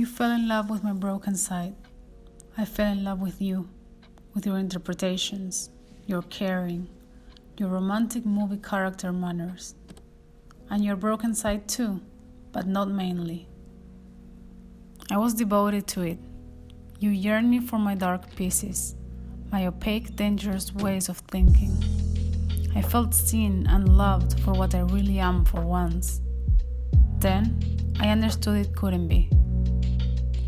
You fell in love with my broken side. I fell in love with you, with your interpretations, your caring, your romantic movie character manners, and your broken side too, but not mainly. I was devoted to it. You yearned me for my dark pieces, my opaque, dangerous ways of thinking. I felt seen and loved for what I really am for once. Then, I understood it couldn't be.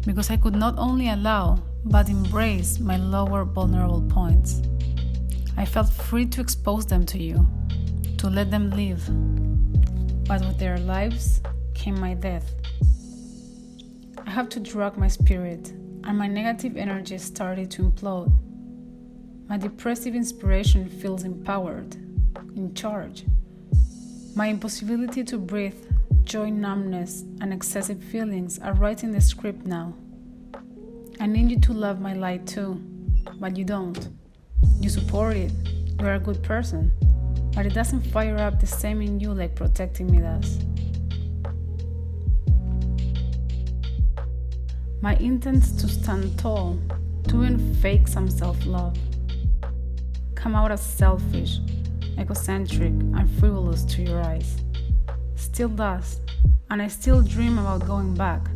Because I could not only allow, but embrace my lower vulnerable points. I felt free to expose them to you, to let them live. But with their lives came my death. I have to drug my spirit, and my negative energy started to implode. My depressive inspiration feels empowered, in charge. My impossibility to breathe, joy, numbness, and excessive feelings are writing the script now. I need you to love my light too, but you don't. You support it, you are a good person, but it doesn't fire up the same in you like protecting me does. My intent to stand tall, to even fake some self-love, come out as selfish, egocentric, and frivolous to your eyes. Still does, and I still dream about going back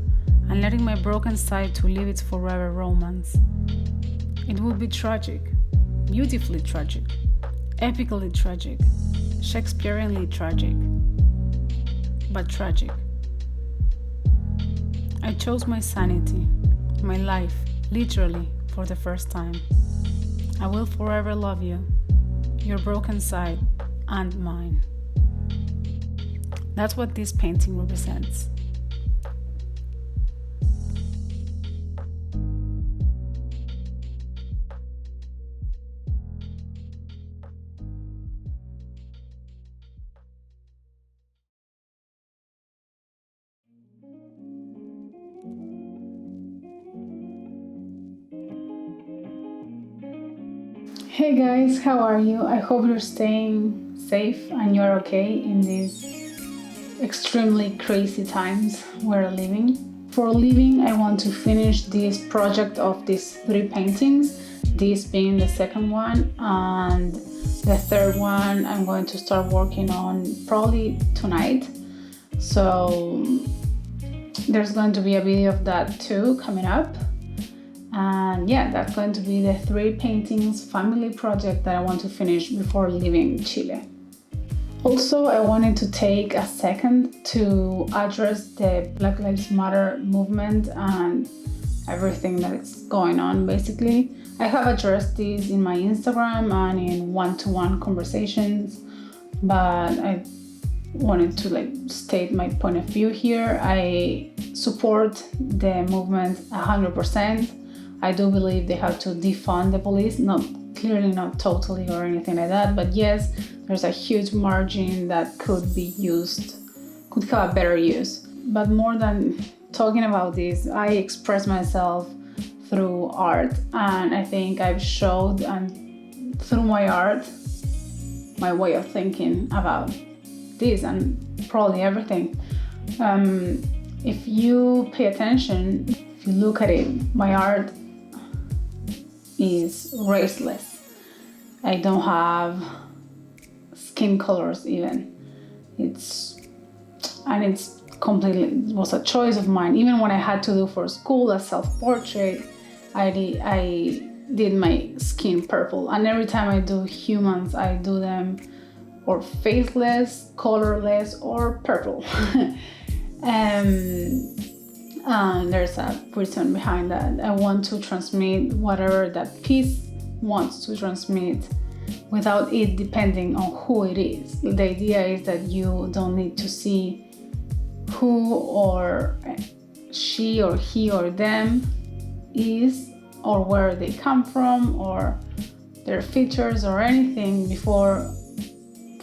and letting my broken side to live its forever romance. It would be tragic, beautifully tragic, epically tragic, Shakespearingly tragic, but tragic. I chose my sanity, my life, literally, for the first time. I will forever love you, your broken side, and mine. That's what this painting represents. Hey guys, how are you? I hope you're staying safe and you're okay in these extremely crazy times we're living. For a living, I want to finish this project of these 3 paintings, this being the second one, and the third one I'm going to start working on probably tonight. So there's going to be a video of that too coming up. And yeah, that's going to be the 3 paintings family project that I want to finish before leaving Chile. Also, I wanted to take a second to address the Black Lives Matter movement and everything that is going on basically. I have addressed this in my Instagram and in one-to-one conversations, but I wanted to state my point of view here. I support the movement 100%. I do believe they have to defund the police, not totally or anything like that, but yes, there's a huge margin that could have a better use. But more than talking about this, I express myself through art, and I think I've showed and through my art my way of thinking about this and probably everything. If you pay attention, if you look at it, my art is raceless. I don't have skin colors even. It was a choice of mine. Even when I had to do for school a self-portrait, I did my skin purple. And every time I do humans, I do them or faceless, colorless, or purple. And there's a reason behind that. I want to transmit whatever that piece wants to transmit without it depending on who it is. The idea is that you don't need to see who or she or he or them is or where they come from or their features or anything before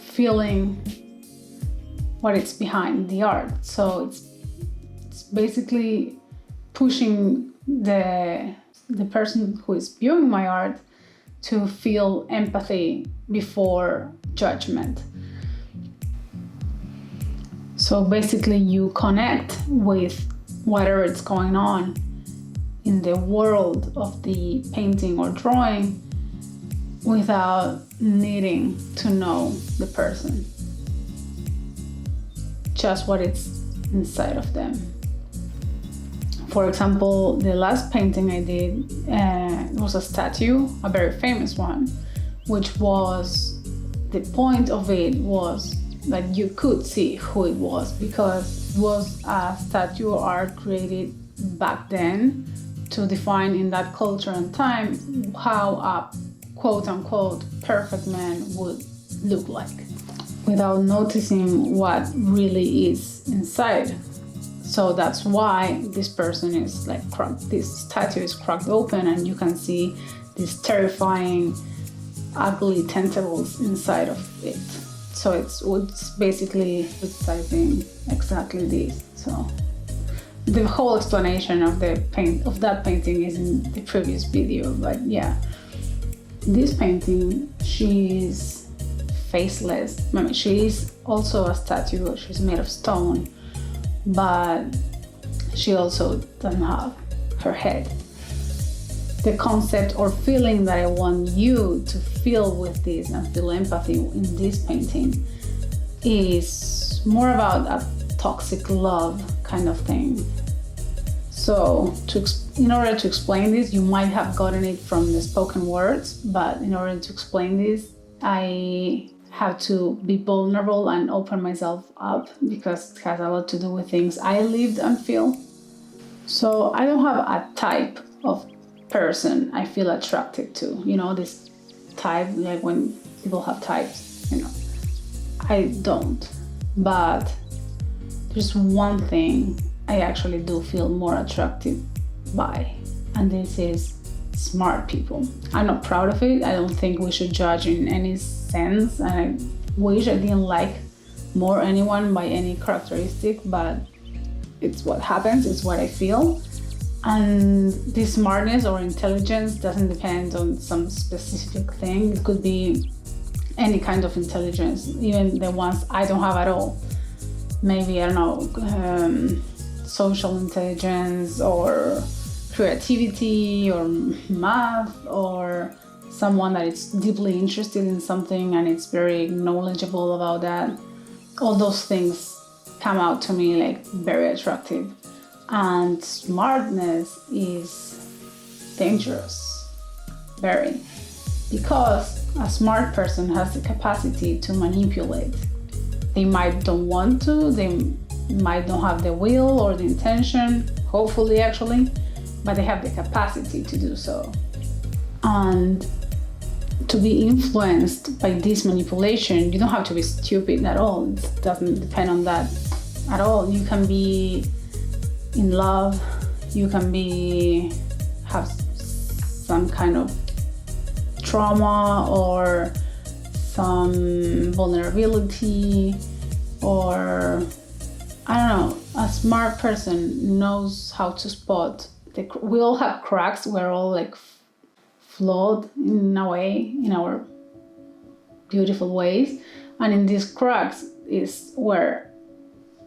feeling what it's behind the art. So it's basically pushing the person who is viewing my art to feel empathy before judgment. So basically you connect with whatever is going on in the world of the painting or drawing without needing to know the person, just what is inside of them. For example, the last painting I did was a statue, a very famous one, which was, the point of it was that you could see who it was, because it was a statue or art created back then to define in that culture and time how a quote-unquote perfect man would look like, without noticing what really is inside. So that's why this person is like cracked, this statue is cracked open, and you can see these terrifying, ugly tentacles inside of it. So it's basically criticizing exactly this. So the whole explanation of that painting is in the previous video, but yeah. This painting, she's faceless. I mean, she is also a statue, she's made of stone, but she also doesn't have her head. The concept or feeling that I want you to feel with this and feel empathy in this painting is more about a toxic love kind of thing. So in order to explain this, you might have gotten it from the spoken words, but in order to explain this, I have to be vulnerable and open myself up, because it has a lot to do with things I lived and feel. So I don't have a type of person I feel attracted to, this type, like when people have types, I don't. But there's one thing I actually do feel more attracted by, and this is smart people. I'm not proud of it. I don't think we should judge in any sense, and I wish I didn't like more anyone by any characteristic, but it's what happens, it's what I feel. And this smartness or intelligence doesn't depend on some specific thing. It could be any kind of intelligence, even the ones I don't have at all. Maybe, I don't know, social intelligence or creativity or math, or someone that is deeply interested in something and it's very knowledgeable about that. All those things come out to me like very attractive. And smartness is dangerous, very, because a smart person has the capacity to manipulate. They might don't want to, they might not have the will or the intention, hopefully actually, but they have the capacity to do so. And to be influenced by this manipulation, you don't have to be stupid at all. It doesn't depend on that at all. You can be in love, you can have some kind of trauma or some vulnerability, or I don't know, a smart person knows how to spot. We all have cracks, we're all like flawed in a way, in our beautiful ways, and in these cracks is where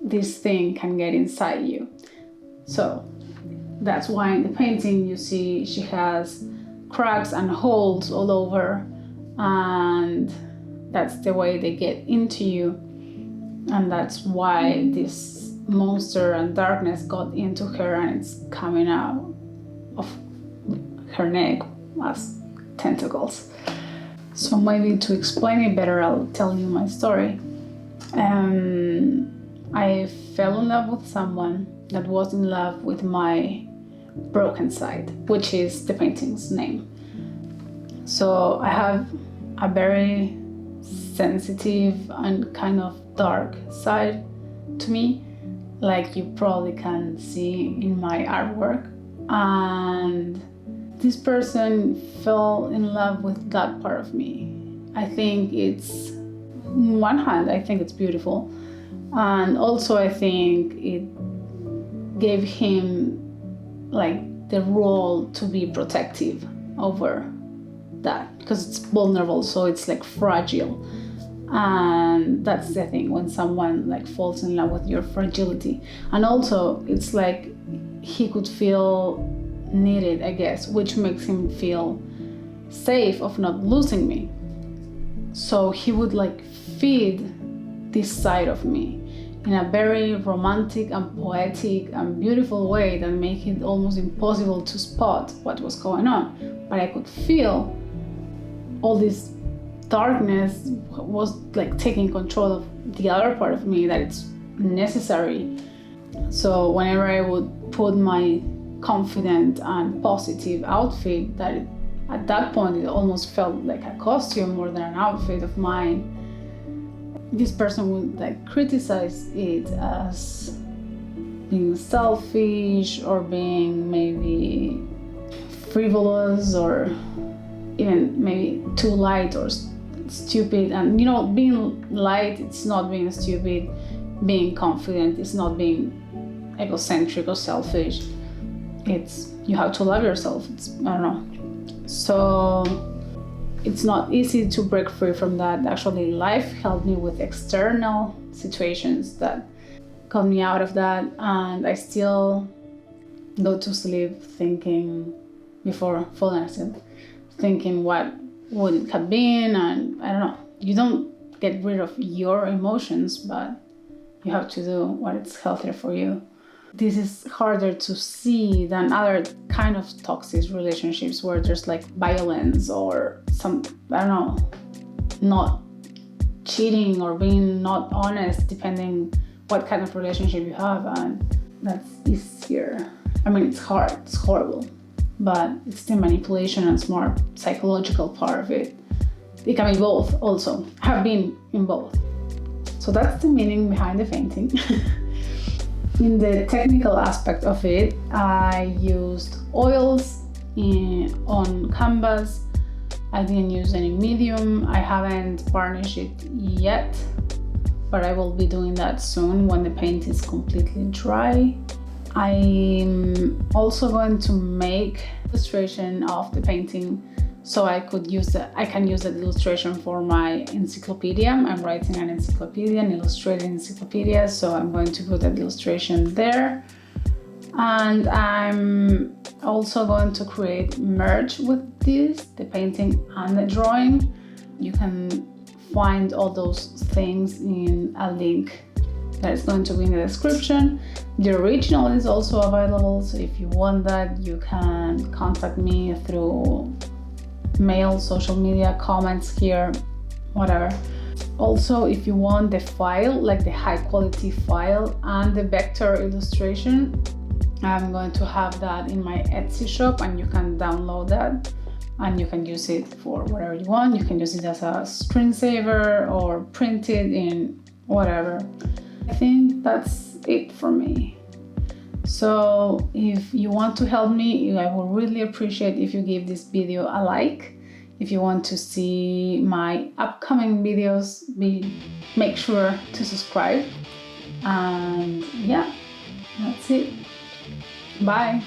this thing can get inside you. So that's why in the painting you see she has cracks and holes all over, and that's the way they get into you, and that's why this monster and darkness got into her, and it's coming out of her neck as tentacles. So maybe to explain it better, I'll tell you my story. I fell in love with someone that was in love with my broken side, which is the painting's name. So I have a very sensitive and kind of dark side to me, like you probably can see in my artwork. And this person fell in love with that part of me. I think it's, on one hand, I think it's beautiful. And also I think it gave him like the role to be protective over that, because it's vulnerable, so it's like fragile. And that's the thing, when someone like falls in love with your fragility. And also it's like he could feel needed, I guess, which makes him feel safe of not losing me. So he would like feed this side of me in a very romantic and poetic and beautiful way that made it almost impossible to spot what was going on. But I could feel all this darkness was like taking control of the other part of me, that it's necessary. So whenever I would put my confident and positive outfit, that at that point it almost felt like a costume more than an outfit of mine, this person would like criticize it as being selfish or being maybe frivolous or even maybe too light or stupid. And you know, being light, it's not being stupid. Being confident, it's not being egocentric or selfish. It's, you have to love yourself. It's, I don't know. So it's not easy to break free from that. Actually, life helped me with external situations that got me out of that, and I still go to sleep thinking, before falling asleep, thinking what would it have been. And I don't know, you don't get rid of your emotions, but you have to do what is healthier for you. This is harder to see than other kind of toxic relationships where there's like violence or some, I don't know, not cheating or being not honest, depending what kind of relationship you have. And that's easier. I mean, it's hard, it's horrible, but it's the manipulation and smart psychological part of it. It can be both also. I have been in both. So that's the meaning behind the painting. In the technical aspect of it, I used oils on canvas. I didn't use any medium. I haven't varnished it yet, but I will be doing that soon when the paint is completely dry. I'm also going to make illustration of the painting so I can use that illustration for my encyclopedia. I'm writing an encyclopedia, an illustrated encyclopedia, so I'm going to put that illustration there. And I'm also going to create merge with this, the painting and the drawing. You can find all those things in a link that is going to be in the description. The original is also available, so if you want that, you can contact me through mail, social media, comments here, whatever. Also, if you want the file, like the high quality file and the vector illustration, I'm going to have that in my Etsy shop, and you can download that and you can use it for whatever you want. You can use it as a screensaver or print it in whatever. I think that's it for me. So if you want to help me, I would really appreciate if you give this video a like. If you want to see my upcoming videos, make sure to subscribe. And yeah, that's it. Bye.